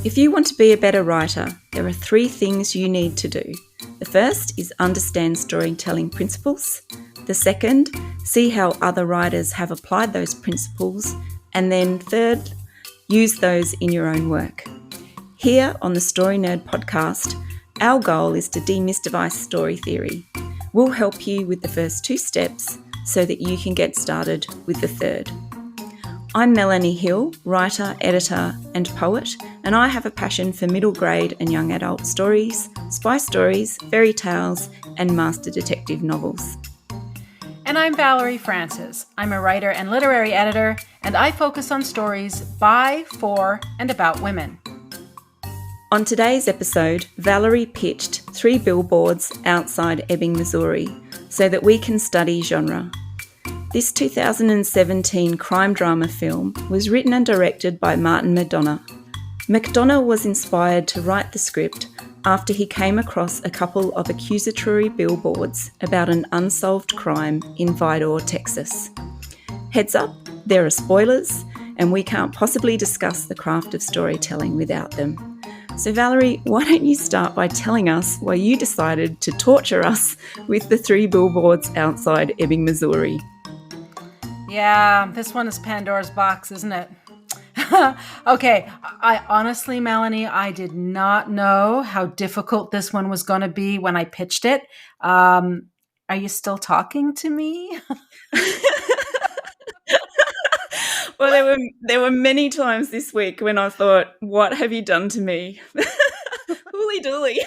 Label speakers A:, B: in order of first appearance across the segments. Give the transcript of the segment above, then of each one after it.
A: If you want to be a better writer, there are 3 things you need to do. The first is understand storytelling principles. The second, see how other writers have applied those principles. And then third, use those in your own work. Here on the Story Nerd podcast, our goal is to demystify story theory. We'll help you with the first 2 steps so that you can get started with the third. I'm Melanie Hill, writer, editor and poet, and I have a passion for middle grade and young adult stories, spy stories, fairy tales and master detective novels.
B: And I'm Valerie Francis. I'm a writer and literary editor, and I focus on stories by, for, and about women.
A: On today's episode, Valerie pitched 3 billboards outside Ebbing, Missouri, so that we can study genre. This 2017 crime drama film was written and directed by Martin McDonough. McDonough was inspired to write the script after he came across a couple of accusatory billboards about an unsolved crime in Vidor, Texas. Heads up, there are spoilers, and we can't possibly discuss the craft of storytelling without them. So Valerie, why don't you start by telling us why you decided to torture us with the 3 billboards outside Ebbing, Missouri?
B: Yeah, this one is Pandora's box, isn't it? Okay, I honestly, Melanie, I did not know how difficult this one was going to be when I pitched it. Are you still talking to me?
A: Well, there were many times this week when I thought, what have you done to me? Hooly dooly.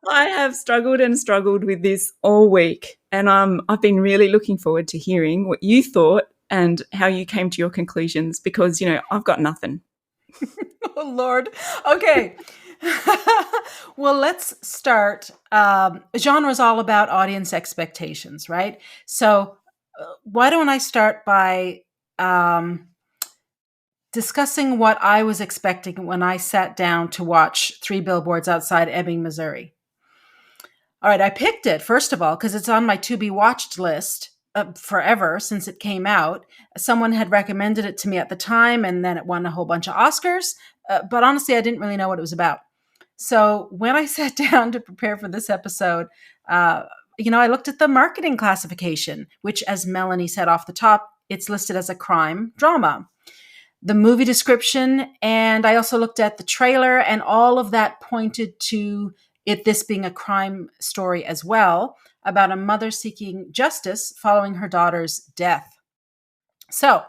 A: I have struggled with this all week, and I've been really looking forward to hearing what you thought and how you came to your conclusions because, I've got nothing.
B: Oh, Lord. Okay. Well, let's start. Genre is all about audience expectations, right? So why don't I start by discussing what I was expecting when I sat down to watch 3 billboards outside Ebbing, Missouri. All right, I picked it, first of all, because it's on my to-be-watched list forever since it came out. Someone had recommended it to me at the time, and then it won a whole bunch of Oscars. But honestly, I didn't really know what it was about. So when I sat down to prepare for this episode, I looked at the marketing classification, which, as Melanie said off the top, it's listed as a crime drama. The movie description, and I also looked at the trailer, and all of that pointed to this being a crime story as well, about a mother seeking justice following her daughter's death. So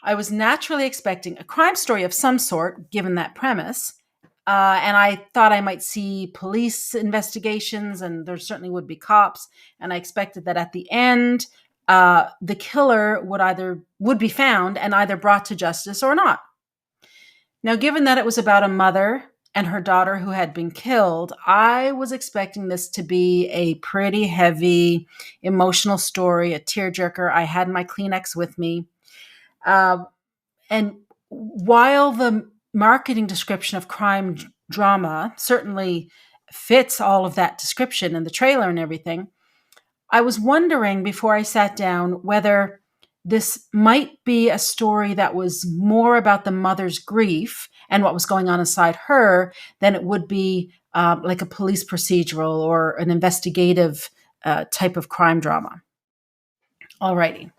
B: I was naturally expecting a crime story of some sort, given that premise, and I thought I might see police investigations, and there certainly would be cops, and I expected that at the end, the killer would be found and either brought to justice or not. Now, given that it was about a mother and her daughter who had been killed, I was expecting this to be a pretty heavy, emotional story, a tearjerker. I had my Kleenex with me. And while the marketing description of crime drama certainly fits all of that description in the trailer and everything, I was wondering before I sat down whether this might be a story that was more about the mother's grief and what was going on inside her than it would be like a police procedural or an investigative type of crime drama. Alrighty.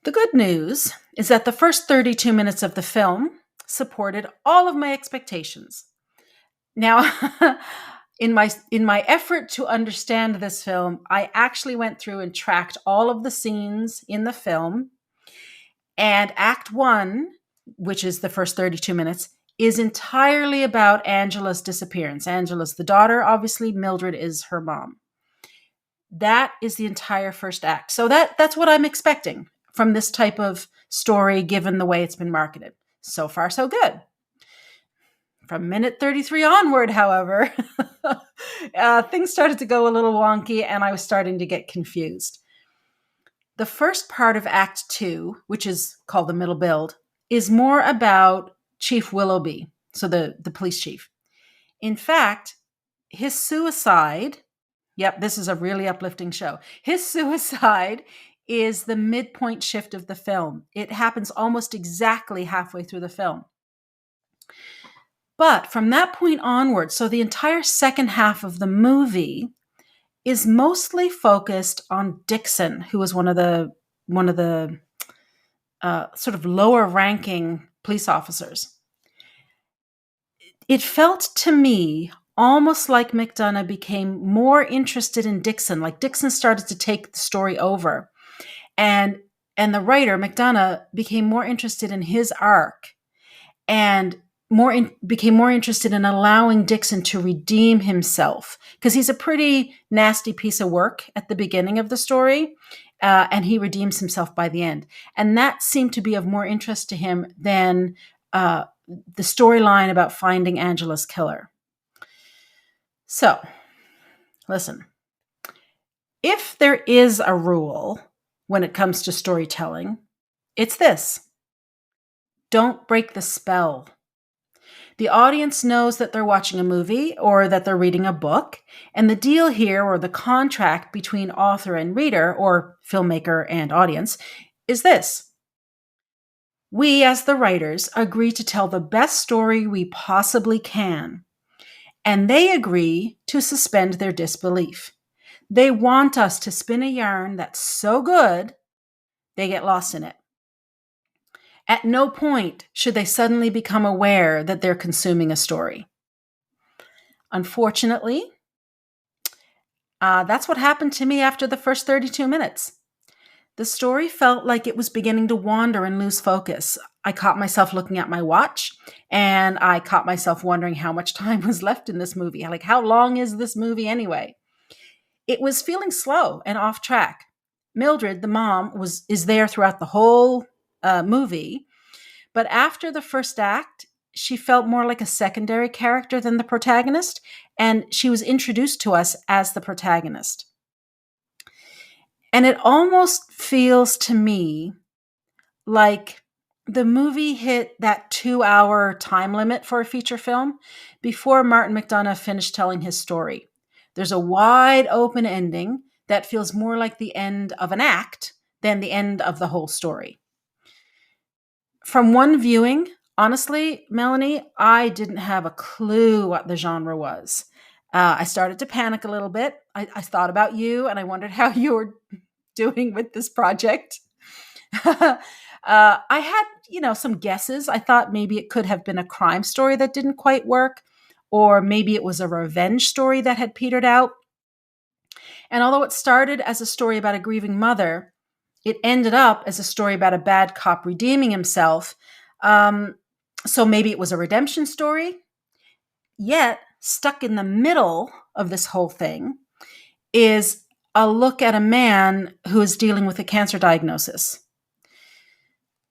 B: The good news is that the first 32 minutes of the film supported all of my expectations. Now, in my effort to understand this film, I actually went through and tracked all of the scenes in the film. And Act 1, which is the first 32 minutes, is entirely about Angela's disappearance. Angela's the daughter, obviously. Mildred is her mom. That is the entire first act. So that's what I'm expecting from this type of story, given the way it's been marketed. So far, so good. From minute 33 onward, however, things started to go a little wonky and I was starting to get confused. The first part of Act 2, which is called the middle build, is more about Chief Willoughby, so the police chief. In fact, his suicide, this is a really uplifting show. His suicide is the midpoint shift of the film. It happens almost exactly halfway through the film. But from that point onward, so the entire second half of the movie is mostly focused on Dixon, who was one of the sort of lower ranking police officers. It felt to me almost like McDonough became more interested in Dixon, like Dixon started to take the story over. And the writer, McDonough, became more interested in his arc and became more interested in allowing Dixon to redeem himself, because he's a pretty nasty piece of work at the beginning of the story, and he redeems himself by the end. And that seemed to be of more interest to him than the storyline about finding Angela's killer. So, listen, if there is a rule when it comes to storytelling, it's this: don't break the spell. The audience knows that they're watching a movie or that they're reading a book, and the deal here, or the contract between author and reader, or filmmaker and audience, is this: we, as the writers, agree to tell the best story we possibly can, and they agree to suspend their disbelief. They want us to spin a yarn that's so good, they get lost in it. At no point should they suddenly become aware that they're consuming a story. Unfortunately, that's what happened to me after the first 32 minutes. The story felt like it was beginning to wander and lose focus. I caught myself looking at my watch, and I caught myself wondering how much time was left in this movie. Like, how long is this movie anyway? It was feeling slow and off track. Mildred, the mom, is there throughout the whole movie. But after the first act, she felt more like a secondary character than the protagonist, and she was introduced to us as the protagonist. And it almost feels to me like the movie hit that 2-hour time limit for a feature film before Martin McDonagh finished telling his story. There's a wide open ending that feels more like the end of an act than the end of the whole story. From one viewing, honestly, Melanie, I didn't have a clue what the genre was. I started to panic a little bit. I thought about you, and I wondered how you were doing with this project. I had, some guesses. I thought maybe it could have been a crime story that didn't quite work, or maybe it was a revenge story that had petered out. And although it started as a story about a grieving mother, it ended up as a story about a bad cop redeeming himself. So maybe it was a redemption story. Yet, stuck in the middle of this whole thing is a look at a man who is dealing with a cancer diagnosis.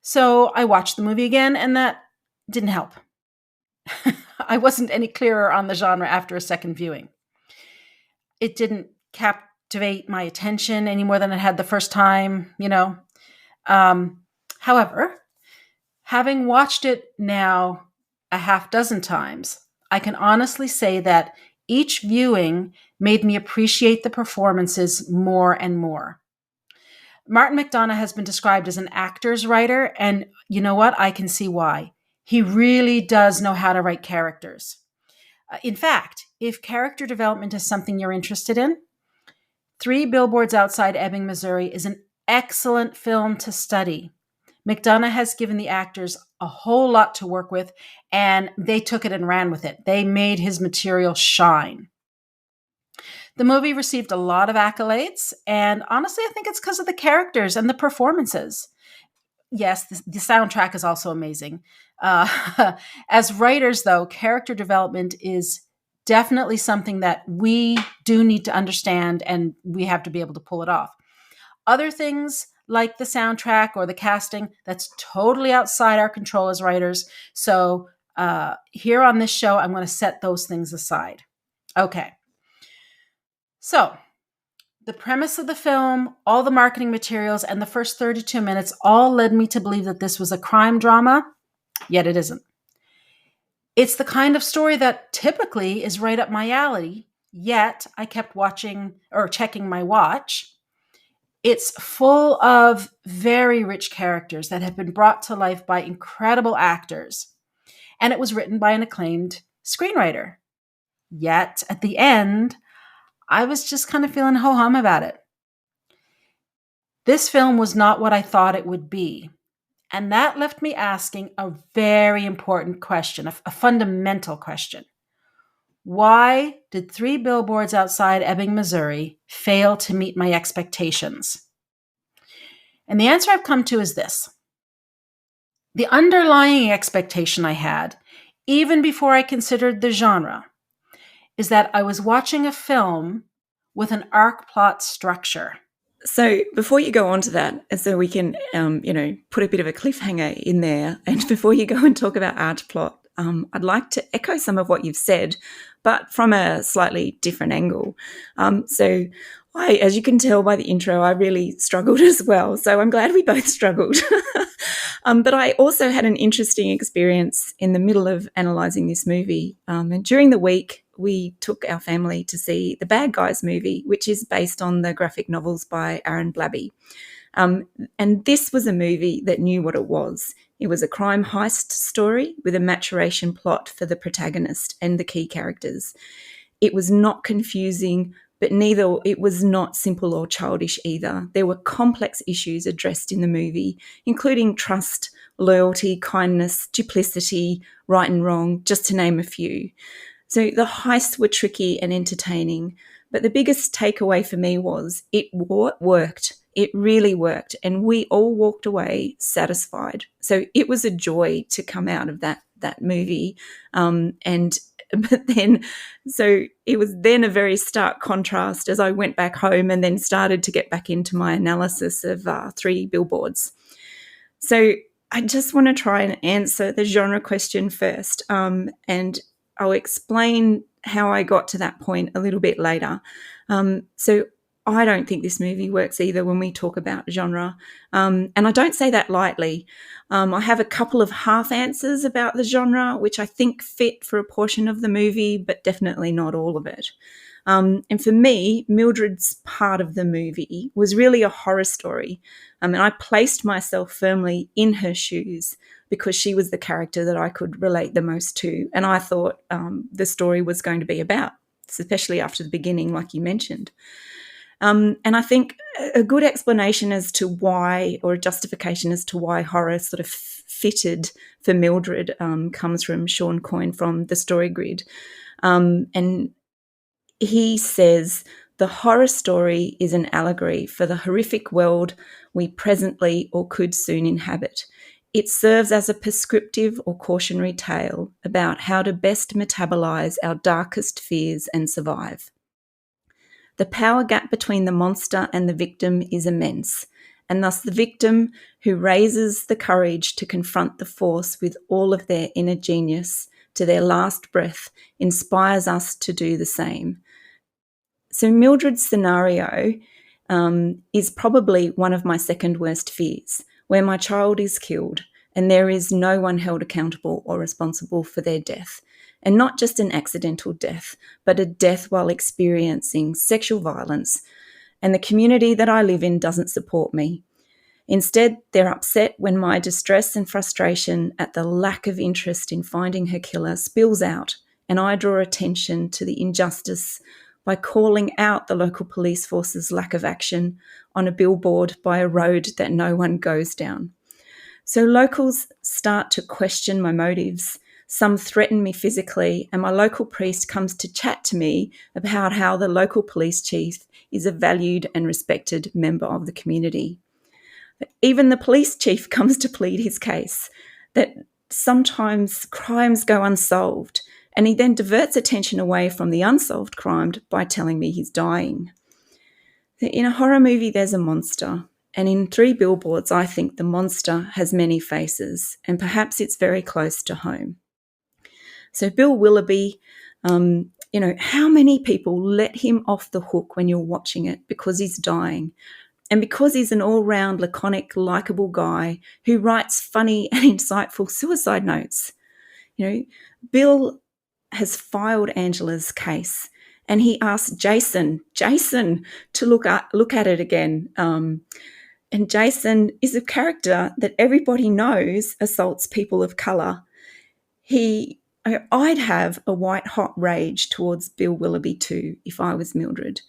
B: So I watched the movie again, and that didn't help. I wasn't any clearer on the genre after a second viewing. It didn't captivate my attention any more than it had the first time, However, having watched it now a half dozen times, I can honestly say that each viewing made me appreciate the performances more and more. Martin McDonagh has been described as an actor's writer, and you know what? I can see why. He really does know how to write characters. In fact, if character development is something you're interested in, 3 Billboards Outside Ebbing, Missouri is an excellent film to study. McDonagh has given the actors a whole lot to work with, and they took it and ran with it. They made his material shine. The movie received a lot of accolades, and honestly, I think it's because of the characters and the performances. Yes, the soundtrack is also amazing. As writers, though, character development is definitely something that we do need to understand, and we have to be able to pull it off. Other things like the soundtrack or the casting, that's totally outside our control as writers. So here on this show, I'm going to set those things aside. Okay. So the premise of the film, all the marketing materials, and the first 32 minutes all led me to believe that this was a crime drama, yet it isn't. It's the kind of story that typically is right up my alley, yet I kept watching or checking my watch. It's full of very rich characters that have been brought to life by incredible actors. and it was written by an acclaimed screenwriter. Yet, at the end, I was just kind of feeling ho-hum about it. This film was not what I thought it would be. And that left me asking a very important question, a fundamental question. Why did Three Billboards Outside Ebbing, Missouri fail to meet my expectations? And the answer I've come to is this. The underlying expectation I had, even before I considered the genre, is that I was watching a film with an arc plot structure.
A: So before you go on to that, so we can, put a bit of a cliffhanger in there, and before you go and talk about art plot, I'd like to echo some of what you've said, but from a slightly different angle. As you can tell by the intro, I really struggled as well. So I'm glad we both struggled. But I also had an interesting experience in the middle of analysing this movie. And during the week, we took our family to see The Bad Guys movie, which is based on the graphic novels by Aaron Blabey. And this was a movie that knew what it was. It was a crime heist story with a maturation plot for the protagonist and the key characters. It was not confusing, but it was not simple or childish either. There were complex issues addressed in the movie, including trust, loyalty, kindness, duplicity, right and wrong, just to name a few. So the heists were tricky and entertaining, but the biggest takeaway for me was it worked. It really worked, and we all walked away satisfied. So it was a joy to come out of that movie, so it was then a very stark contrast as I went back home and then started to get back into my analysis of Three Billboards. So I just want to try and answer the genre question first, and I'll explain how I got to that point a little bit later. So I don't think this movie works either when we talk about genre, and I don't say that lightly. I have a couple of half answers about the genre, which I think fit for a portion of the movie, but definitely not all of it. And for me, Mildred's part of the movie was really a horror story, and I placed myself firmly in her shoes because she was the character that I could relate the most to, and I thought the story was going to be about, especially after the beginning, like you mentioned. And I think a good explanation as to why, or a justification as to why horror sort of fitted for Mildred comes from Sean Coyne from The Story Grid. And he says, the horror story is an allegory for the horrific world we presently or could soon inhabit. It serves as a prescriptive or cautionary tale about how to best metabolize our darkest fears and survive. The power gap between the monster and the victim is immense, and thus the victim who raises the courage to confront the force with all of their inner genius to their last breath inspires us to do the same. So Mildred's scenario is probably one of my second worst fears, where my child is killed and there is no one held accountable or responsible for their death. And not just an accidental death, but a death while experiencing sexual violence. And the community that I live in doesn't support me. Instead, they're upset when my distress and frustration at the lack of interest in finding her killer spills out, and I draw attention to the injustice by calling out the local police force's lack of action on a billboard by a road that no one goes down. So locals start to question my motives. Some threaten me physically, and my local priest comes to chat to me about how the local police chief is a valued and respected member of the community. But even the police chief comes to plead his case, that sometimes crimes go unsolved, and he then diverts attention away from the unsolved crime by telling me he's dying. In a horror movie, there's a monster. And in Three Billboards, I think the monster has many faces, and perhaps it's very close to home. So Bill Willoughby, how many people let him off the hook when you're watching it because he's dying? And because he's an all-round, laconic, likeable guy who writes funny and insightful suicide notes. Bill has filed Angela's case, and he asked Jason to look at it again. And Jason is a character that everybody knows assaults people of colour. I'd have a white hot rage towards Bill Willoughby too if I was Mildred.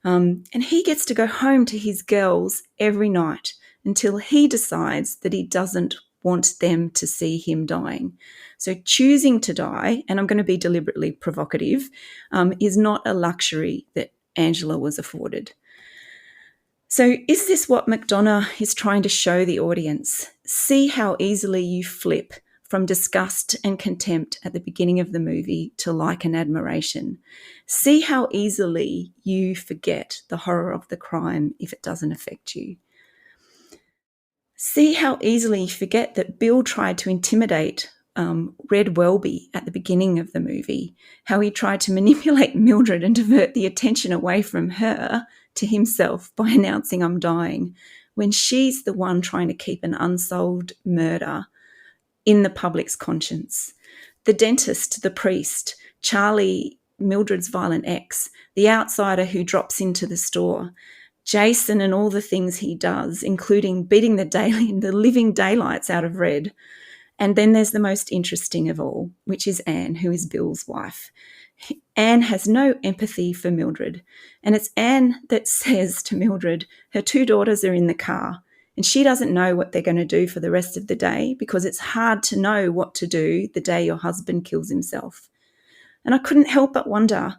A: And he gets to go home to his girls every night until he decides that he doesn't want them to see him dying. So choosing to die, and I'm going to be deliberately provocative, is not a luxury that Angela was afforded. So is this what McDonough is trying to show the audience? See how easily you flip from disgust and contempt at the beginning of the movie to like and admiration. See how easily you forget the horror of the crime if it doesn't affect you. See how easily you forget that Bill tried to intimidate Red Welby at the beginning of the movie, how he tried to manipulate Mildred and divert the attention away from her to himself by announcing I'm dying, when she's the one trying to keep an unsolved murder in the public's conscience. The dentist, the priest, Charlie, Mildred's violent ex, the outsider who drops into the store, Jason and all the things he does, including beating the living daylights out of Red. And then there's the most interesting of all, which is Anne, who is Bill's wife. Anne has no empathy for Mildred, and it's Anne that says to Mildred, her two daughters are in the car, and she doesn't know what they're going to do for the rest of the day because it's hard to know what to do the day your husband kills himself. And I couldn't help but wonder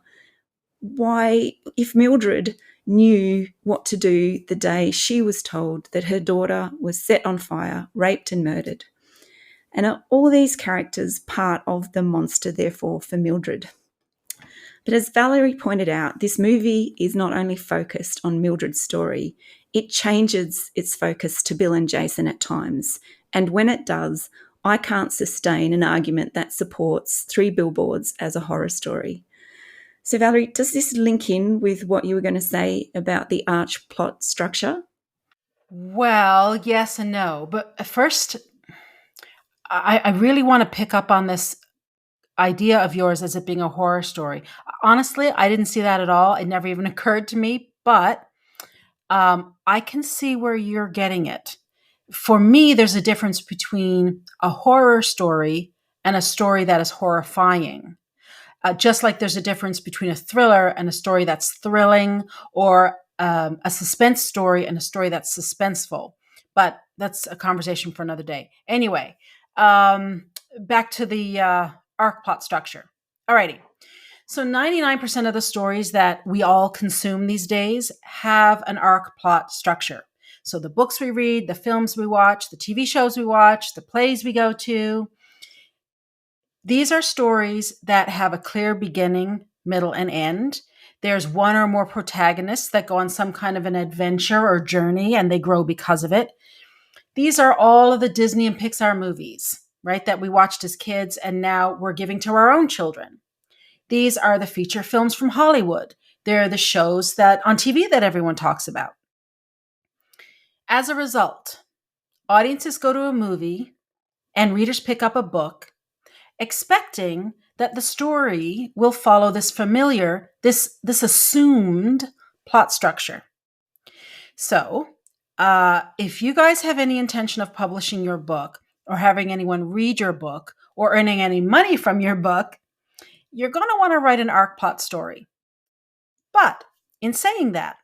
A: why, if Mildred knew what to do the day she was told that her daughter was set on fire, raped and murdered. And are all these characters part of the monster, therefore, for Mildred? But as Valerie pointed out, this movie is not only focused on Mildred's story, it changes its focus to Bill and Jason at times. And when it does, I can't sustain an argument that supports Three Billboards as a horror story. So Valerie, does this link in with what you were going to say about the arch plot structure?
B: Well, yes and no. But first, I really want to pick up on this idea of yours as it being a horror story. Honestly, I didn't see that at all. It never even occurred to me, but I can see where you're getting it. For me, there's a difference between a horror story and a story that is horrifying. Just like there's a difference between a thriller and a story that's thrilling, or a suspense story and a story that's suspenseful. But that's a conversation for another day. Anyway, back to the arc plot structure. Alrighty. So 99% of the stories that we all consume these days have an arc plot structure. So the books we read, the films we watch, the TV shows we watch, the plays we go to, these are stories that have a clear beginning, middle, and end. There's one or more protagonists that go on some kind of an adventure or journey, and they grow because of it. These are all of the Disney and Pixar movies, right, that we watched as kids, and now we're giving to our own children. These are the feature films from Hollywood. They're the shows that on TV that everyone talks about. As a result, audiences go to a movie and readers pick up a book expecting that the story will follow this familiar, this assumed plot structure. So, if you guys have any intention of publishing your book or having anyone read your book or earning any money from your book, you're going to want to write an arc plot story. But in saying that,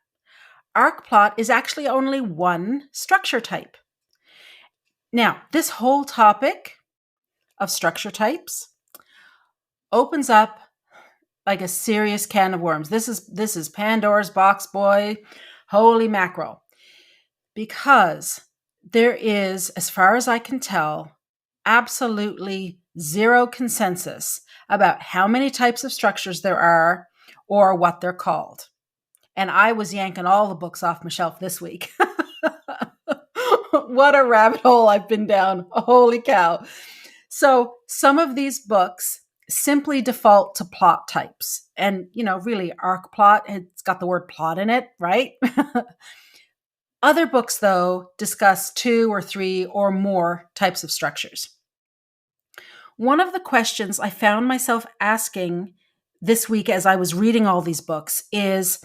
B: arc plot is actually only one structure type. Now, this whole topic of structure types opens up like a serious can of worms. This is Pandora's box, boy. Holy mackerel. Because there is, as far as I can tell, absolutely zero consensus about how many types of structures there are or what they're called. And I was yanking all the books off my shelf this week. What a rabbit hole I've been down. Holy cow. So some of these books simply default to plot types. And, really arc plot, it's got the word plot in it, right? Other books, though, discuss 2 or 3 or more types of structures. One of the questions I found myself asking this week as I was reading all these books is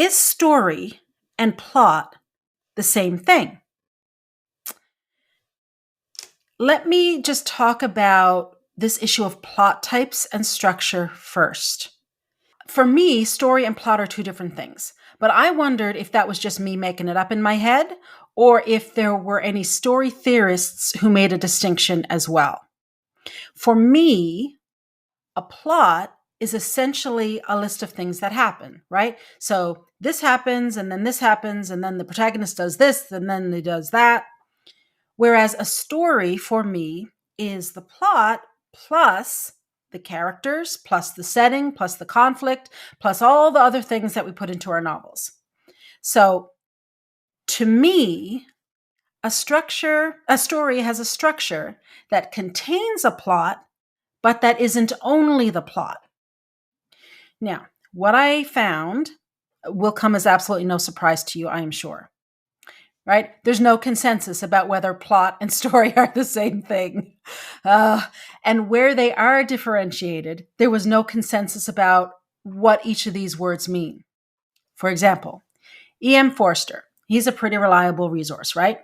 B: story and plot the same thing? Let me just talk about this issue of plot types and structure first. For me, story and plot are two different things, but I wondered if that was just me making it up in my head or if there were any story theorists who made a distinction as well. For me, a plot is essentially a list of things that happen, right? So this happens, and then this happens, and then the protagonist does this, and then he does that. Whereas a story for me is the plot plus the characters, plus the setting, plus the conflict, plus all the other things that we put into our novels. So to me, a story has a structure that contains a plot, but that isn't only the plot. Now, what I found will come as absolutely no surprise to you, I am sure. Right? There's no consensus about whether plot and story are the same thing. And where they are differentiated, there was no consensus about what each of these words mean. For example, E.M. Forster, he's a pretty reliable resource, right?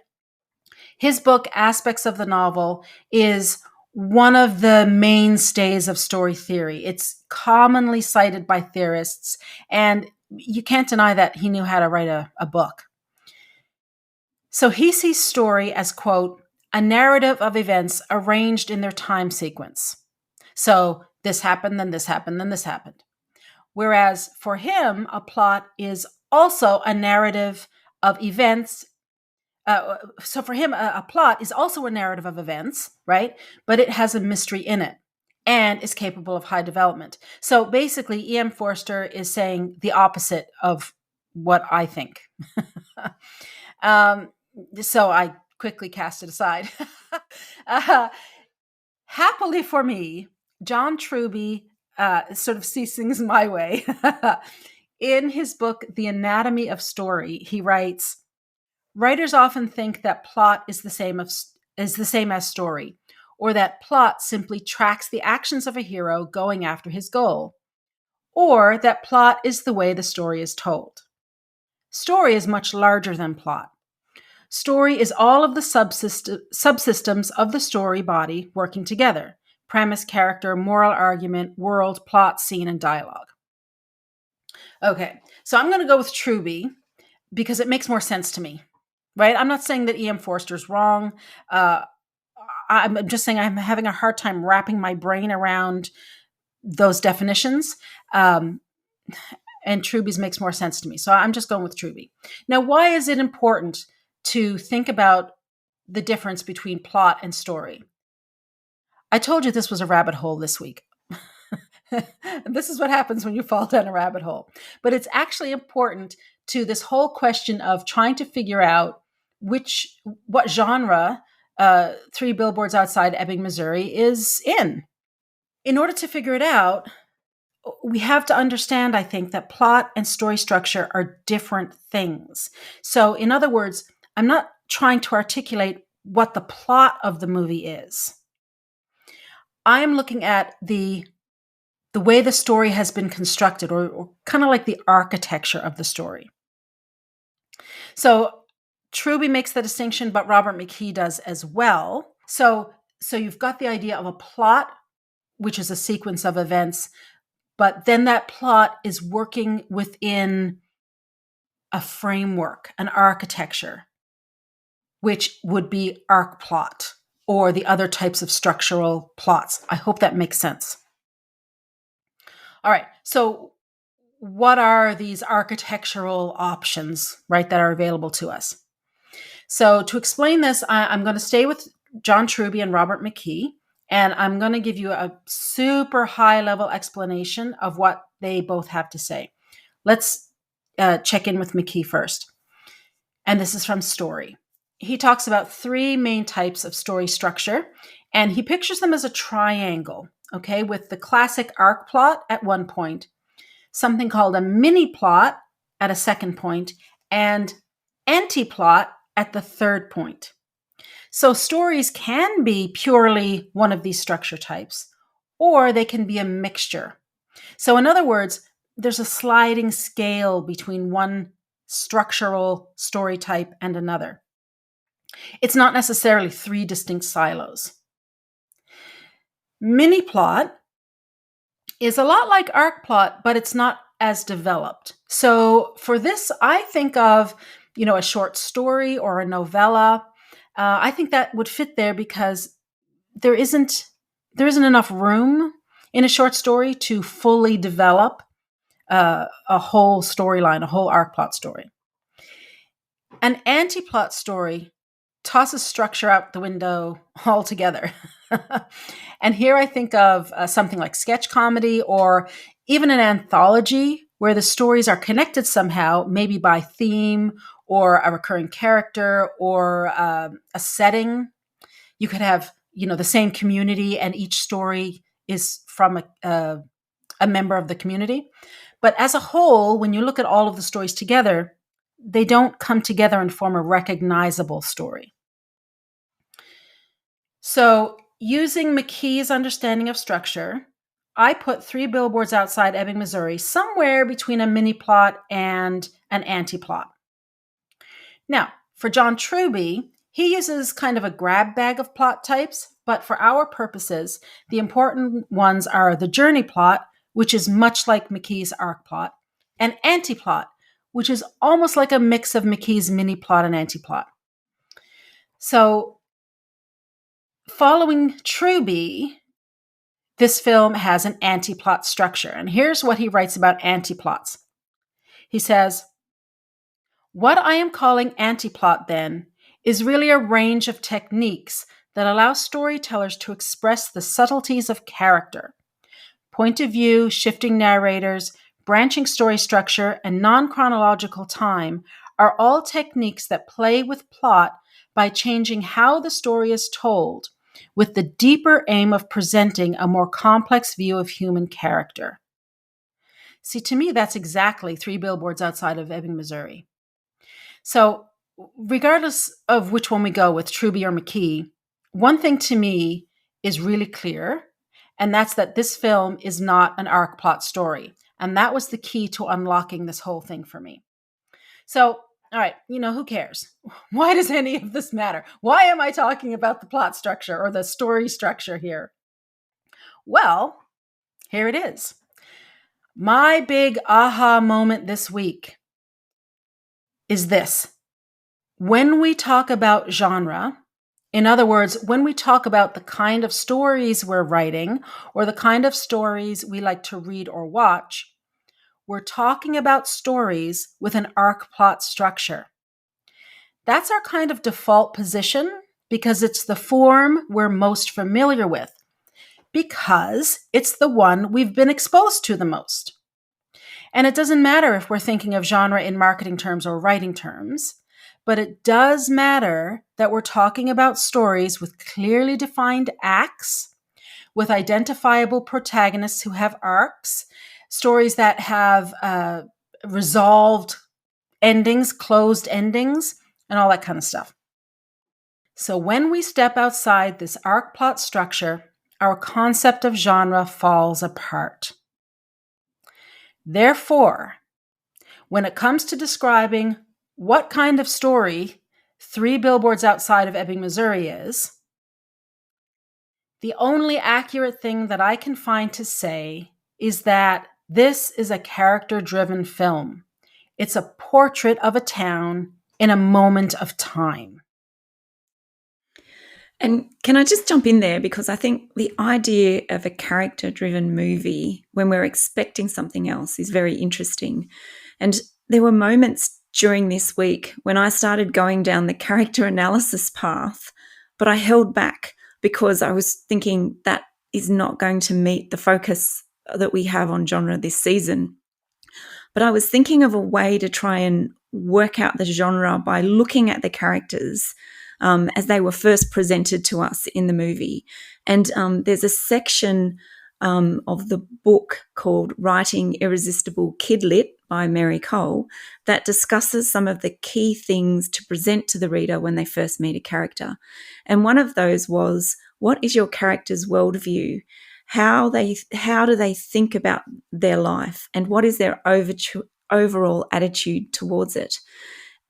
B: His book, Aspects of the Novel, is one of the mainstays of story theory. It's commonly cited by theorists, and you can't deny that he knew how to write a book. So he sees story as, quote, a narrative of events arranged in their time sequence. So this happened, then this happened, then this happened. Whereas for him, a plot is also a narrative of events. So for him, a plot is also a narrative of events, right? But it has a mystery in it and is capable of high development. So basically, E.M. Forster is saying the opposite of what I think. So I quickly cast it aside. Happily for me, John Truby sort of sees things my way. In his book, The Anatomy of Story, he writes, writers often think that plot is the same as story, or that plot simply tracks the actions of a hero going after his goal, or that plot is the way the story is told. Story is much larger than plot. Story is all of the subsystems of the story body working together: premise, character, moral argument, world, plot, scene, and dialogue. Okay, so I'm going to go with Truby because it makes more sense to me, right? I'm not saying that E.M. Forster's wrong. I'm just saying I'm having a hard time wrapping my brain around those definitions. And Truby's makes more sense to me. So I'm just going with Truby. Now, why is it important to think about the difference between plot and story? I told you this was a rabbit hole this week. This is what happens when you fall down a rabbit hole. But it's actually important to this whole question of trying to figure out what genre Three Billboards Outside Ebbing, Missouri is in. In order to figure it out, we have to understand, I think, that plot and story structure are different things. So, in other words, I'm not trying to articulate what the plot of the movie is. I am looking at the way the story has been constructed, or kind of like the architecture of the story. So Truby makes the distinction, but Robert McKee does as well. So you've got the idea of a plot, which is a sequence of events, but then that plot is working within a framework, an architecture, which would be arc plot or the other types of structural plots. I hope that makes sense. All right, so what are these architectural options, right, that are available to us? So to explain this, I'm going to stay with John Truby and Robert McKee, and I'm going to give you a super high-level explanation of what they both have to say. Let's check in with McKee first. And this is from Story. He talks about three main types of story structure, and he pictures them as a triangle, okay, with the classic arc plot at one point, something called a mini plot at a second point, and anti-plot at the third point. So stories can be purely one of these structure types, or they can be a mixture. So in other words, there's a sliding scale between one structural story type and another. It's not necessarily three distinct silos. Mini plot is a lot like arc plot, but it's not as developed. So for this, I think of, a short story or a novella. I think that would fit there because there isn't enough room in a short story to fully develop a whole storyline, a whole arc plot story. An anti-plot story tosses structure out the window altogether. And here I think of something like sketch comedy or even an anthology where the stories are connected somehow, maybe by theme or a recurring character or a setting. You could have, the same community and each story is from a member of the community. But as a whole, when you look at all of the stories together, they don't come together and form a recognizable story. So, using McKee's understanding of structure, I put Three Billboards Outside Ebbing, Missouri, somewhere between a mini plot and an anti-plot. Now, for John Truby, he uses kind of a grab bag of plot types, but for our purposes, the important ones are the journey plot, which is much like McKee's arc plot, and anti-plot, which is almost like a mix of McKee's mini plot and anti-plot. So, following Truby, this film has an anti-plot structure. And here's what he writes about anti-plots. He says, "What I am calling anti-plot, then, is really a range of techniques that allow storytellers to express the subtleties of character. Point of view, shifting narrators, branching story structure, and non-chronological time are all techniques that play with plot by changing how the story is told, with the deeper aim of presenting a more complex view of human character." See, to me, that's exactly Three Billboards Outside of Ebbing, Missouri. So, regardless of which one we go with, Truby or McKee, one thing to me is really clear, and that's that this film is not an arc plot story. And that was the key to unlocking this whole thing for me. So, all right, who cares? Why does any of this matter? Why am I talking about the plot structure or the story structure here? Well, here it is. My big aha moment this week is this. When we talk about genre, in other words, when we talk about the kind of stories we're writing or the kind of stories we like to read or watch, we're talking about stories with an arc plot structure. That's our kind of default position because it's the form we're most familiar with, because it's the one we've been exposed to the most. And it doesn't matter if we're thinking of genre in marketing terms or writing terms, but it does matter that we're talking about stories with clearly defined acts, with identifiable protagonists who have arcs, stories that have resolved endings, closed endings, and all that kind of stuff. So when we step outside this arc plot structure, our concept of genre falls apart. Therefore, when it comes to describing what kind of story Three Billboards Outside of Ebbing, Missouri is, the only accurate thing that I can find to say is that this is a character-driven film. It's a portrait of a town in a moment of time.
A: And can I just jump in there? Because I think the idea of a character-driven movie when we're expecting something else is very interesting. And there were moments during this week when I started going down the character analysis path, but I held back because I was thinking that is not going to meet the focus that we have on genre this season. But I was thinking of a way to try and work out the genre by looking at the characters as they were first presented to us in the movie. And there's a section of the book called Writing Irresistible Kidlit by Mary Cole that discusses some of the key things to present to the reader when they first meet a character. And one of those was, what is your character's worldview? How do they think about their life? And what is their overall attitude towards it?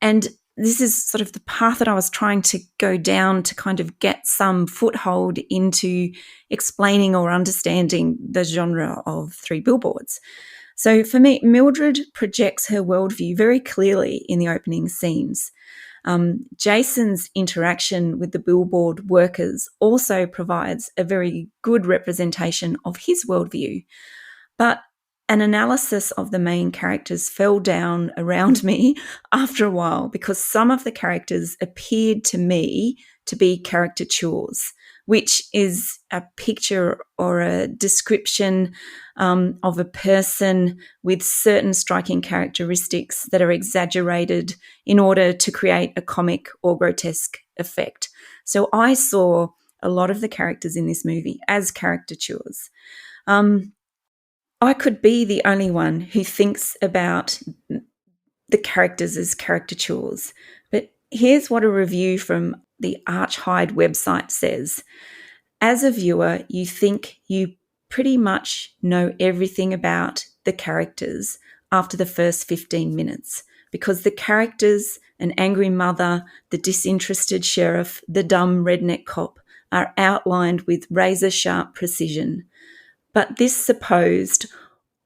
A: And this is sort of the path that I was trying to go down to kind of get some foothold into explaining or understanding the genre of Three Billboards. So for me, Mildred projects her worldview very clearly in the opening scenes. Jason's interaction with the billboard workers also provides a very good representation of his worldview. But an analysis of the main characters fell down around me after a while because some of the characters appeared to me to be caricatures, which is a picture or a description of a person with certain striking characteristics that are exaggerated in order to create a comic or grotesque effect. So I saw a lot of the characters in this movie as caricatures. I could be the only one who thinks about the characters as caricatures, but here's what a review from the Archhide website says. As a viewer, you think you pretty much know everything about the characters after the first 15 minutes because the characters, an angry mother, the disinterested sheriff, the dumb redneck cop, are outlined with razor-sharp precision. But this supposed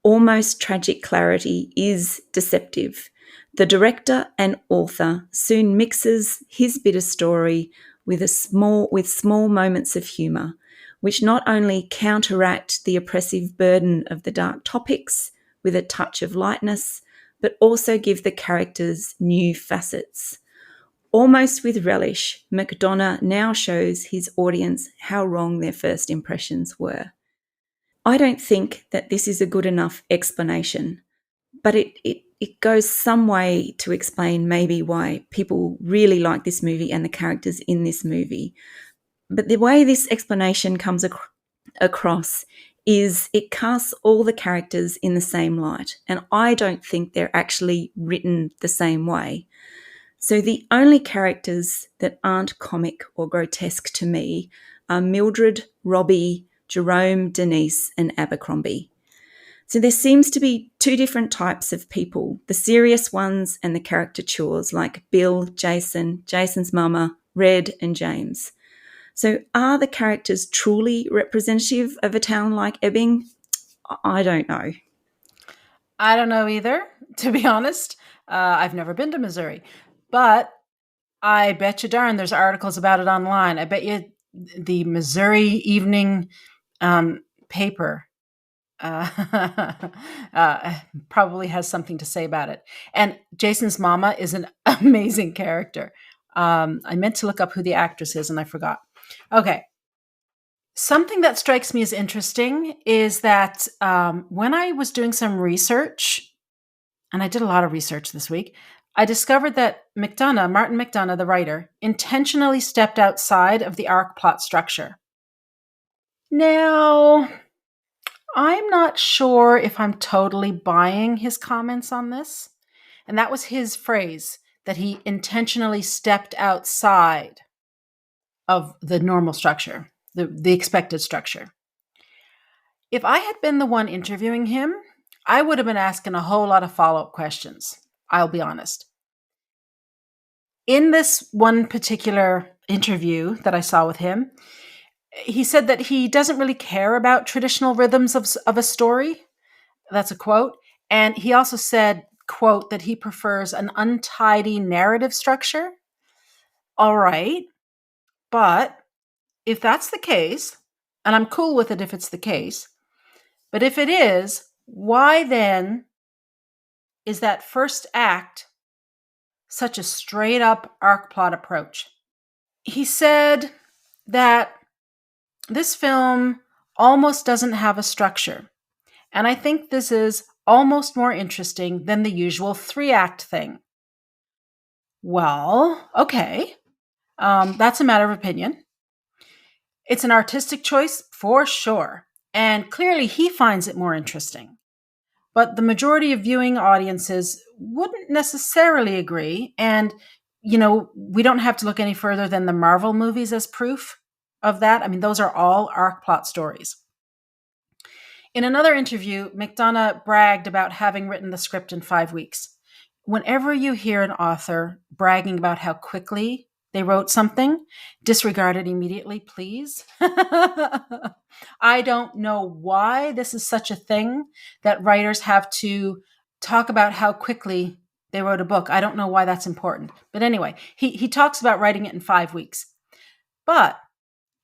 A: almost tragic clarity is deceptive. The director and author soon mixes his bitter story with small moments of humour, which not only counteract the oppressive burden of the dark topics with a touch of lightness, but also give the characters new facets. Almost with relish, McDonough now shows his audience how wrong their first impressions were. I don't think that this is a good enough explanation, but it goes some way to explain maybe why people really like this movie and the characters in this movie. But the way this explanation comes across is it casts all the characters in the same light, and I don't think they're actually written the same way. So the only characters that aren't comic or grotesque to me are Mildred, Robbie, Jerome, Denise, and Abercrombie. So there seems to be two different types of people, the serious ones and the caricatures like Bill, Jason, Jason's mama, Red, and James. So are the characters truly representative of a town like Ebbing? I don't know.
B: I don't know either, to be honest. I've never been to Missouri, but I bet you darn there's articles about it online. I bet you the Missouri Evening paper probably has something to say about it. And Jason's mama is an amazing character. I meant to look up who the actress is and I forgot. Okay. Something that strikes me as interesting is that when I was doing some research, and I did a lot of research this week, I discovered that Martin McDonough, the writer, intentionally stepped outside of the arc plot structure. Now, I'm not sure if I'm totally buying his comments on this. And that was his phrase, that he intentionally stepped outside of the normal structure, the expected structure. If I had been the one interviewing him, I would have been asking a whole lot of follow-up questions. I'll be honest. In this one particular interview that I saw with him, he said that he doesn't really care about traditional rhythms of a story. That's a quote. And he also said, quote, that he prefers an untidy narrative structure. All right. But if that's the case, and I'm cool with it if it's the case, but if it is, why then is that first act such a straight up arc plot approach? He said that this film almost doesn't have a structure. And I think this is almost more interesting than the usual 3-act thing. Well, okay. That's a matter of opinion. It's an artistic choice for sure. And clearly he finds it more interesting. But the majority of viewing audiences wouldn't necessarily agree. And, we don't have to look any further than the Marvel movies as proof of that. I mean, those are all arc plot stories. In another interview, McDonough bragged about having written the script in 5 weeks. whenever you hear an author bragging about how quickly they wrote something, disregard it immediately, please. I don't know why this is such a thing that writers have to talk about how quickly they wrote a book. I don't know why that's important. But anyway, he talks about writing it in 5 weeks. But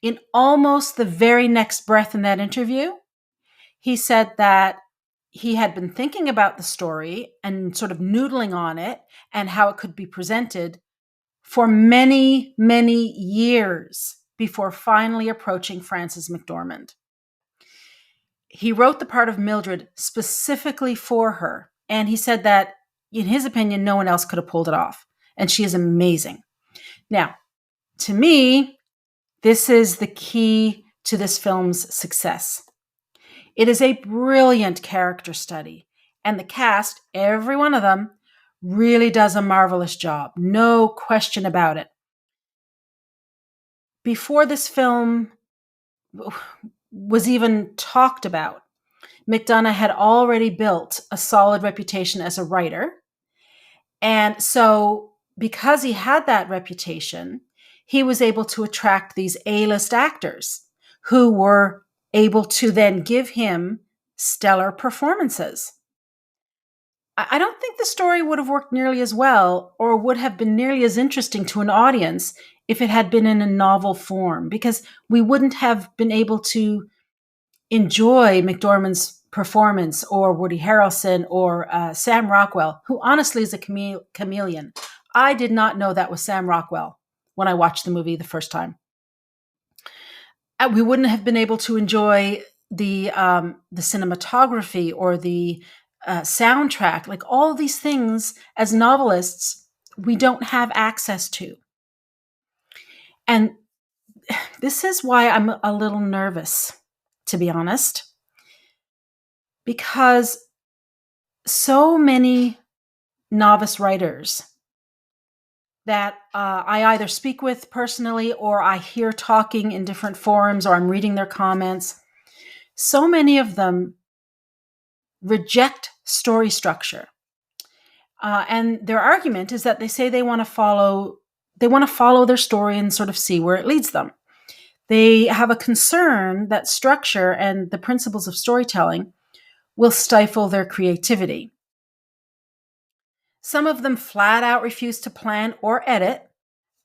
B: in almost the very next breath in that interview, he said that he had been thinking about the story and sort of noodling on it and how it could be presented for many, many years before finally approaching Frances McDormand. He wrote the part of Mildred specifically for her, and he said that, in his opinion, no one else could have pulled it off, and she is amazing. Now, to me, this is the key to this film's success. It is a brilliant character study, and the cast, every one of them, really does a marvelous job. No question about it. Before this film was even talked about, McDonagh had already built a solid reputation as a writer. And so, because he had that reputation, he was able to attract these A-list actors who were able to then give him stellar performances. I don't think the story would have worked nearly as well or would have been nearly as interesting to an audience if it had been in a novel form, because we wouldn't have been able to enjoy McDormand's performance or Woody Harrelson or Sam Rockwell, who honestly is a chameleon. I did not know that was Sam Rockwell when I watched the movie the first time. We wouldn't have been able to enjoy the cinematography or the soundtrack, like all these things as novelists we don't have access to. And this is why I'm a little nervous, to be honest, because so many novice writers that I either speak with personally or I hear talking in different forums or I'm reading their comments, so many of them reject story structure. And their argument is that they say they want to follow their story and sort of see where it leads them. They have a concern that structure and the principles of storytelling will stifle their creativity. Some of them flat out refuse to plan or edit.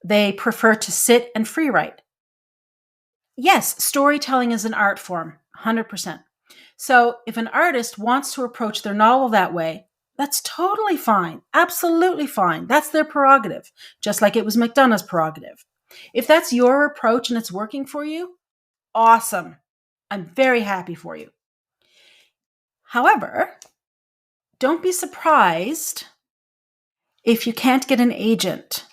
B: They prefer to sit and free write. Yes, storytelling is an art form, 100%. So if an artist wants to approach their novel that way, that's totally fine, absolutely fine. That's their prerogative, just like it was McDonagh's prerogative. If that's your approach and it's working for you, awesome. I'm very happy for you. However, don't be surprised if you can't get an agent,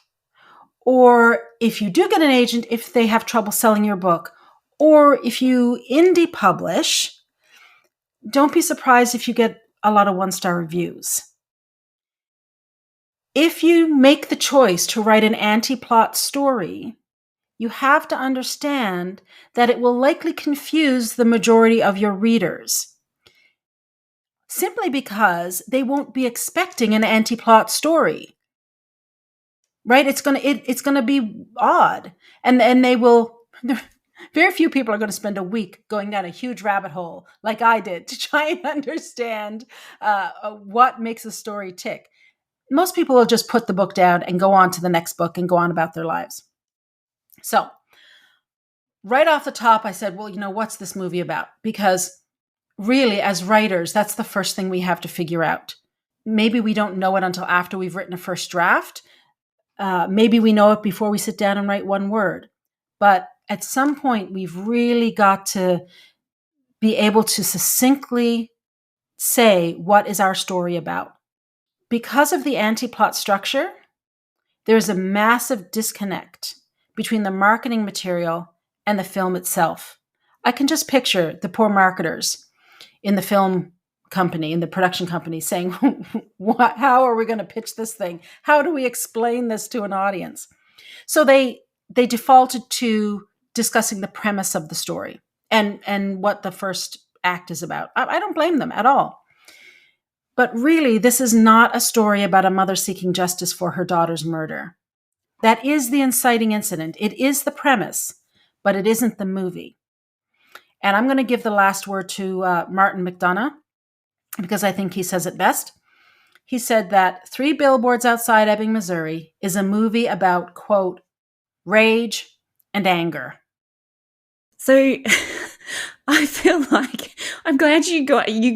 B: or if you do get an agent, if they have trouble selling your book, or if you indie publish, don't be surprised if you get a lot of 1-star reviews. If you make the choice to write an anti-plot story, you have to understand that it will likely confuse the majority of your readers, simply because they won't be expecting an anti-plot story. Right? It's gonna be odd, and they will. Very few people are going to spend a week going down a huge rabbit hole like I did to try and understand what makes a story tick. Most people will just put the book down and go on to the next book and go on about their lives. So, right off the top, I said, well, what's this movie about? Because really, as writers, that's the first thing we have to figure out. Maybe we don't know it until after we've written a first draft. Maybe we know it before we sit down and write one word. But at some point, we've really got to be able to succinctly say, what is our story about? Because of the anti-plot structure, there's a massive disconnect between the marketing material and the film itself. I can just picture the poor marketers in the film company, in the production company, saying, how are we going to pitch this thing? How do we explain this to an audience? So they defaulted to discussing the premise of the story and what the first act is about. I don't blame them at all. But really, this is not a story about a mother seeking justice for her daughter's murder. That is the inciting incident. It is the premise, but it isn't the movie. And I'm going to give the last word to Martin McDonough because I think he says it best. He said that Three Billboards Outside Ebbing, Missouri is a movie about, quote, rage and anger.
A: So I feel like I'm glad you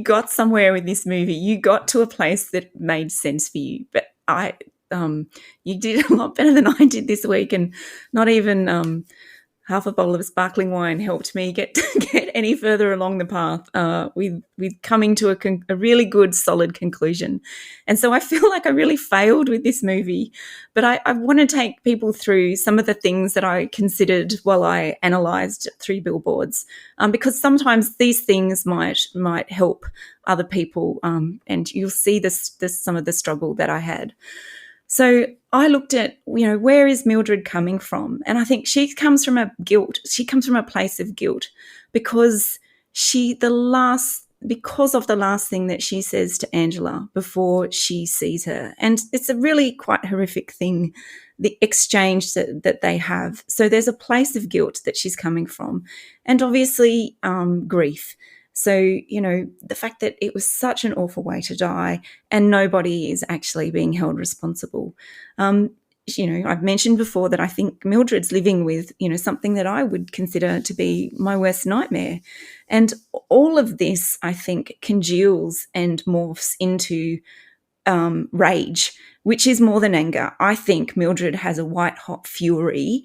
A: got somewhere with this movie. You got to a place that made sense for you. But you did a lot better than I did this week, and not even half a bottle of sparkling wine helped me get any further along the path with coming to a really good, solid conclusion. And so I feel like I really failed with this movie, but I want to take people through some of the things that I considered while I analysed Three Billboards, because sometimes these things might help other people, and you'll see this some of the struggle that I had. So I looked at, where is Mildred coming from? And I think she comes from a place of guilt because because of the last thing that she says to Angela before she sees her. And it's a really quite horrific thing, the exchange that they have. So there's a place of guilt that she's coming from, and obviously grief. So, the fact that it was such an awful way to die and nobody is actually being held responsible. I've mentioned before that I think Mildred's living with, something that I would consider to be my worst nightmare. And all of this, I think, congeals and morphs into rage, which is more than anger. I think Mildred has a white-hot fury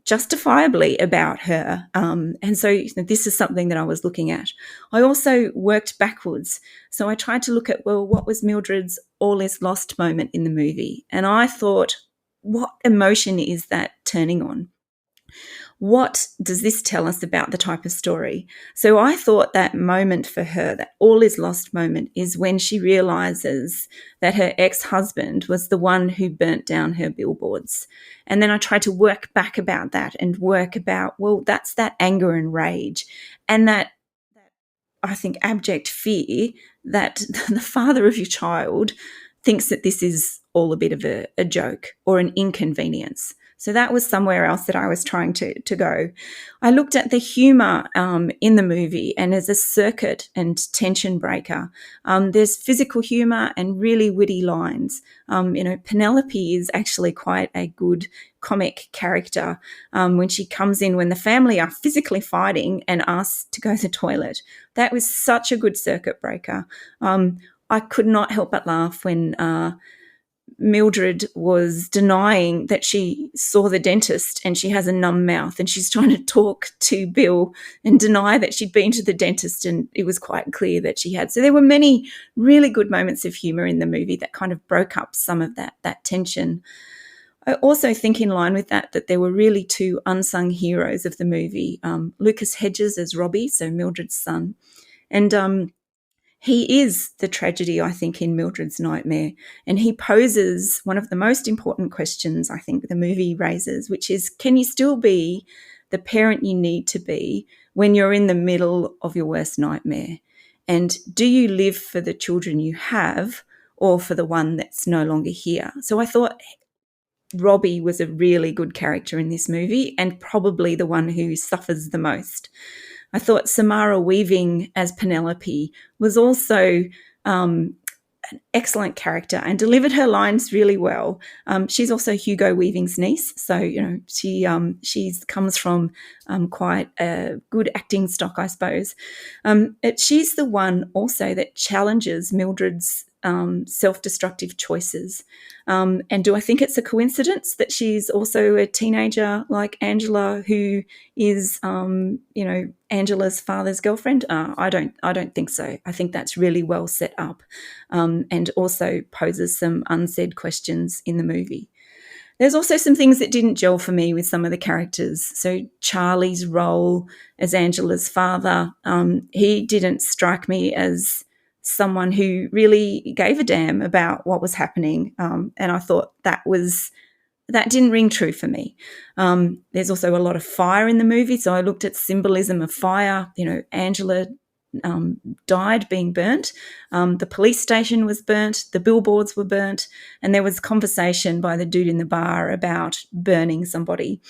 A: justifiably about her. And so this is something that I was looking at. I also worked backwards. So I tried to look at, what was Mildred's all is lost moment in the movie? And I thought, what emotion is that turning on? What does this tell us about the type of story? So I thought that moment for her, that all is lost moment, is when she realizes that her ex-husband was the one who burnt down her billboards. And then I tried to work back about that and work about, that's that anger and rage and that, I think, abject fear that the father of your child thinks that this is all a bit of a joke or an inconvenience. So that was somewhere else that I was trying to go. I looked at the humour in the movie, and as a circuit and tension breaker, there's physical humour and really witty lines. Penelope is actually quite a good comic character when she comes in when the family are physically fighting and asks to go to the toilet. That was such a good circuit breaker. I could not help but laugh when Mildred was denying that she saw the dentist and she has a numb mouth, and she's trying to talk to Bill and deny that she'd been to the dentist, and it was quite clear that she had. So there were many really good moments of humour in the movie that kind of broke up some of that tension. I also think in line with that there were really two unsung heroes of the movie, Lucas Hedges as Robbie, so Mildred's son, and he is the tragedy, I think, in Mildred's nightmare. And he poses one of the most important questions I think the movie raises, which is, can you still be the parent you need to be when you're in the middle of your worst nightmare? And do you live for the children you have or for the one that's no longer here? So I thought Robbie was a really good character in this movie and probably the one who suffers the most. I thought Samara Weaving as Penelope was also an excellent character and delivered her lines really well. She's also Hugo Weaving's niece, so she comes from quite a good acting stock, I suppose. She's the one also that challenges Mildred's self-destructive choices. And do I think it's a coincidence that she's also a teenager like Angela, who is, Angela's father's girlfriend? I don't think so. I think that's really well set up, and also poses some unsaid questions in the movie. There's also some things that didn't gel for me with some of the characters. So Charlie's role as Angela's father, he didn't strike me as someone who really gave a damn about what was happening. And I thought that didn't ring true for me. There's also a lot of fire in the movie. So I looked at symbolism of fire. Angela died being burnt. The police station was burnt, the billboards were burnt, and there was conversation by the dude in the bar about burning somebody.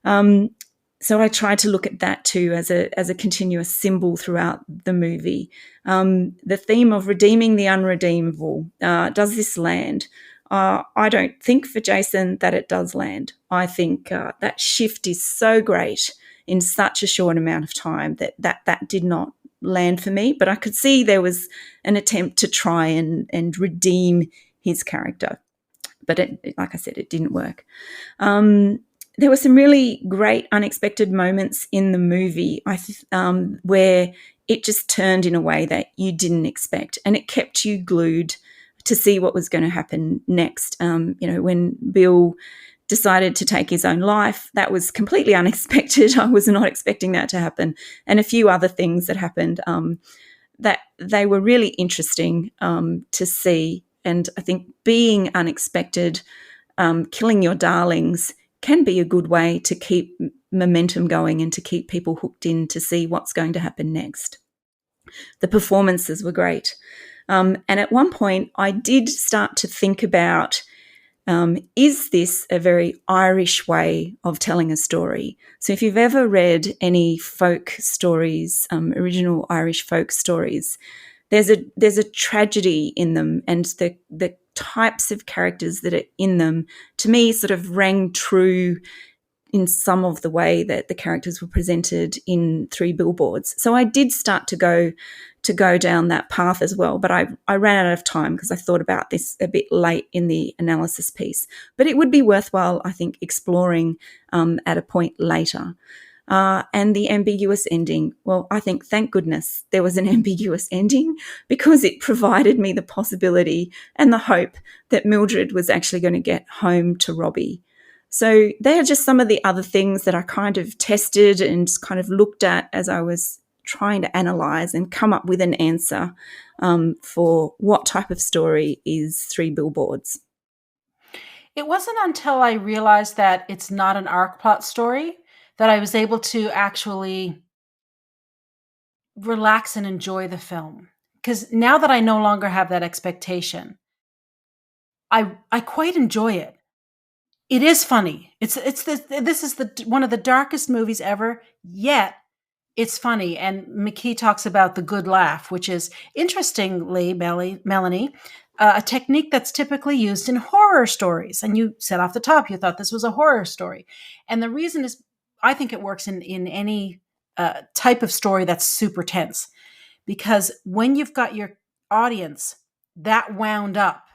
A: So I tried to look at that too as a continuous symbol throughout the movie. The theme of redeeming the unredeemable, does this land? I don't think for Jason that it does land. I think that shift is so great in such a short amount of time that did not land for me. But I could see there was an attempt to try and redeem his character. But like I said, it didn't work. There were some really great unexpected moments in the movie where it just turned in a way that you didn't expect, and it kept you glued to see what was going to happen next. When Bill decided to take his own life, that was completely unexpected. I was not expecting that to happen, and a few other things that happened that they were really interesting to see. And I think being unexpected, killing your darlings, can be a good way to keep momentum going and to keep people hooked in to see what's going to happen next. The performances were great. And at one point, I did start to think about, is this a very Irish way of telling a story? So if you've ever read any folk stories, original Irish folk stories, there's a tragedy in them, and the types of characters that are in them, to me, sort of rang true in some of the way that the characters were presented in Three Billboards. So I did start to go down that path as well, but I ran out of time because I thought about this a bit late in the analysis piece. But it would be worthwhile, I think, exploring at a point later. And the ambiguous ending. Well, I think, thank goodness there was an ambiguous ending, because it provided me the possibility and the hope that Mildred was actually going to get home to Robbie. So they are just some of the other things that I kind of tested and kind of looked at as I was trying to analyse and come up with an answer for what type of story is Three Billboards.
B: It wasn't until I realized that it's not an arc plot story that I was able to actually relax and enjoy the film. Because now that I no longer have that expectation, I quite enjoy it. It is funny. This is one of the darkest movies ever, yet it's funny. And McKee talks about the good laugh, which is, interestingly, Melanie, a technique that's typically used in horror stories. And you said off the top, you thought this was a horror story. And the reason is, I think it works in any type of story that's super tense, because when you've got your audience that wound up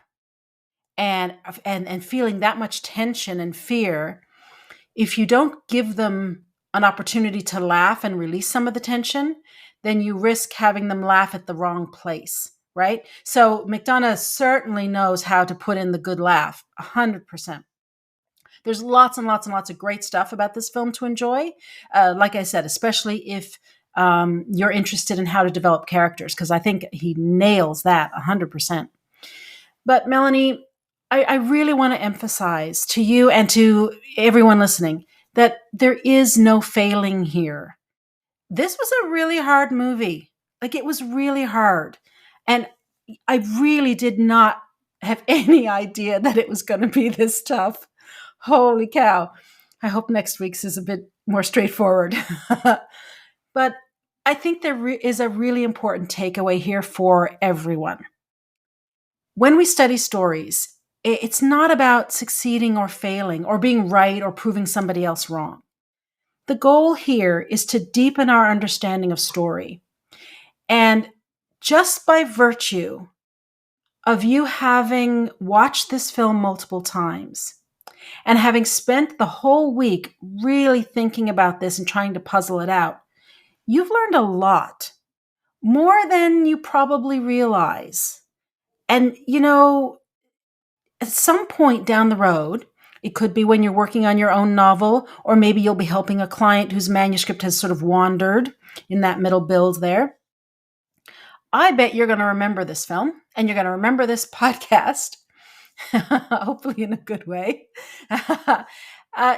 B: and feeling that much tension and fear, if you don't give them an opportunity to laugh and release some of the tension, then you risk having them laugh at the wrong place, right? So McDonagh certainly knows how to put in the good laugh, 100%. There's lots and lots and lots of great stuff about this film to enjoy. Like I said, especially if you're interested in how to develop characters, because I think he nails that 100%. But Melanie, I really want to emphasize to you and to everyone listening that there is no failing here. This was a really hard movie. Like, it was really hard. And I really did not have any idea that it was going to be this tough. Holy cow. I hope next week's is a bit more straightforward. But I think there is a really important takeaway here for everyone. When we study stories, it's not about succeeding or failing or being right or proving somebody else wrong. The goal here is to deepen our understanding of story. And just by virtue of you having watched this film multiple times and having spent the whole week really thinking about this and trying to puzzle it out, you've learned a lot, more than you probably realize. And, at some point down the road, it could be when you're working on your own novel, or maybe you'll be helping a client whose manuscript has sort of wandered in that middle build there. I bet you're going to remember this film, and you're going to remember this podcast, hopefully in a good way.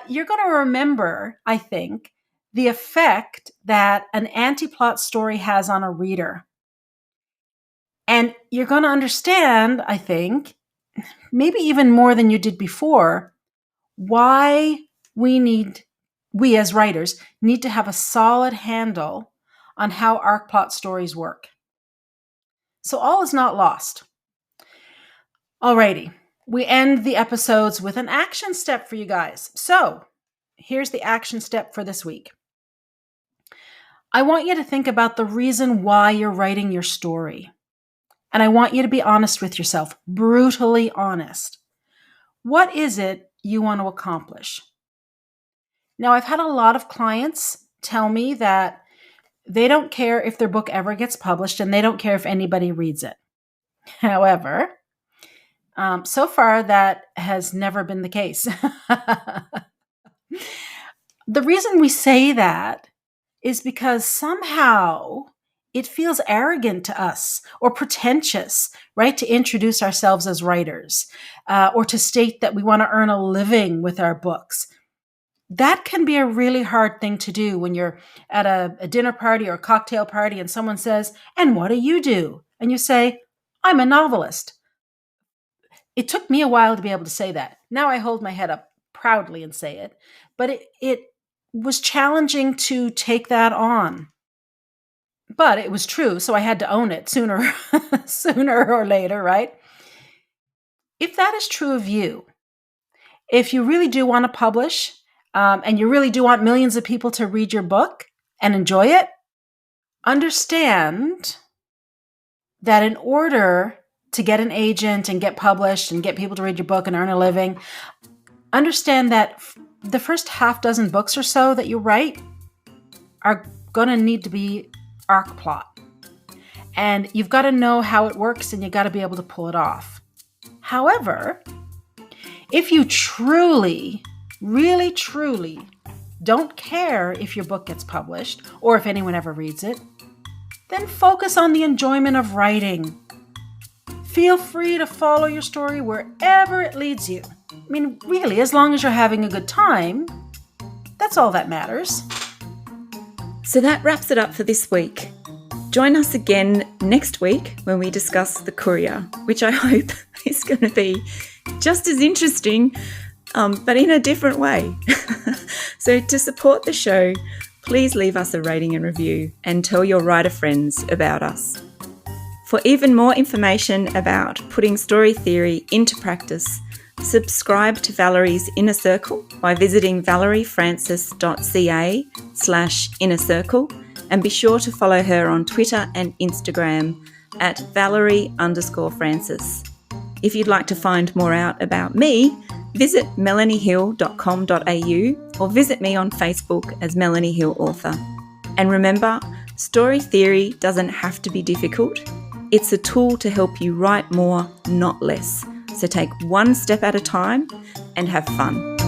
B: You're going to remember, I think, the effect that an anti-plot story has on a reader. And you're going to understand, I think, maybe even more than you did before, why we as writers need to have a solid handle on how arc plot stories work. So all is not lost. Alrighty, we end the episodes with an action step for you guys. So here's the action step for this week. I want you to think about the reason why you're writing your story. And I want you to be honest with yourself, brutally honest. What is it you want to accomplish? Now, I've had a lot of clients tell me that they don't care if their book ever gets published and they don't care if anybody reads it. However, so far that has never been the case. The reason we say that is because somehow it feels arrogant to us or pretentious, right, to introduce ourselves as writers or to state that we want to earn a living with our books. That can be a really hard thing to do when you're at a dinner party or a cocktail party and someone says, "And what do you do?" And you say, "I'm a novelist." It took me a while to be able to say that. Now I hold my head up proudly and say it. But it was challenging to take that on. But it was true, so I had to own it sooner or later, right? If that is true of you, if you really do want to publish, and you really do want millions of people to read your book and enjoy it, understand that in order to get an agent and get published and get people to read your book and earn a living, understand that the first half dozen books or so that you write are going to need to be arc plot. And you've got to know how it works and you've got to be able to pull it off. However, if you truly, really, truly don't care if your book gets published or if anyone ever reads it, then focus on the enjoyment of writing. Feel free to follow your story wherever it leads you. I mean, really, as long as you're having a good time, that's all that matters.
A: So that wraps it up for this week. Join us again next week when we discuss The Courier, which I hope is going to be just as interesting, but in a different way. So to support the show, please leave us a rating and review and tell your writer friends about us. For even more information about putting story theory into practice, subscribe to Valerie's Inner Circle by visiting valeriefrancis.ca/inner circle and be sure to follow her on Twitter and Instagram at Valerie_Francis. If you'd like to find more out about me, visit melaniehill.com.au or visit me on Facebook as Melanie Hill Author. And remember, story theory doesn't have to be difficult. It's a tool to help you write more, not less. So take one step at a time and have fun.